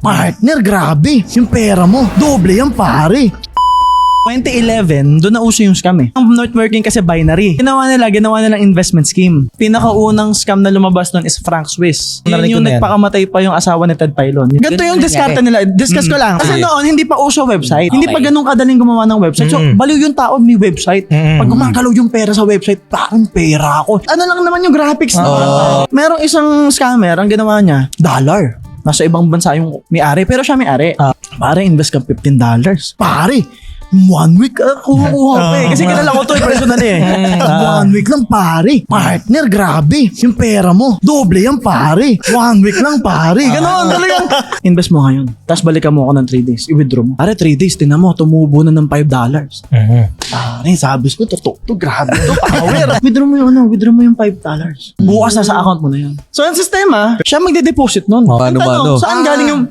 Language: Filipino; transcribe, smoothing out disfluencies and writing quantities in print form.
Partner, grabe. Yung pera mo, doble yan pare. 2011, doon na uso yung scam eh. Ang networking kasi binary. Ginawa nilang investment scheme. Pinakaunang scam na lumabas doon is Frank Swiss. Narinig ko Yun yung na yan. nagpakamatay pa yung asawa ni Ted Pilon. Ganito yung diskarte nila. Discuss ko lang. Kasi noon, hindi pa uso website. Hindi pa ganun kadaling gumawa ng website. So, baliw yung tao may website. Pag gumagalaw yung pera sa website, parang pera ako. Ano lang naman yung graphics na. Merong isang scammer, ang ginawa niya, dollar. Nasa ibang bansa yung may-ari, pero siya may-ari. Pare, invest ka $15. Pare, 1 week kuha pa eh. Kasi kilala ko to personally eh. 1 week lang pare. Partner, grabe. Yung pera mo, doble yan pare. 1 week lang pare. Ganon, talagang. Invest mo ngayon. Tapos balikan mo ako ng 3 days. I-withdraw mo. Pare, 3 days, tinan mo, tumubo na ng $5. Pare, sabi ko, totoo to, grabe to, power. Withdraw mo yung $5. Bukas na sa account mo na yun. So, ang sistema, siya magde-deposit nun. Mano-mano. Saan galing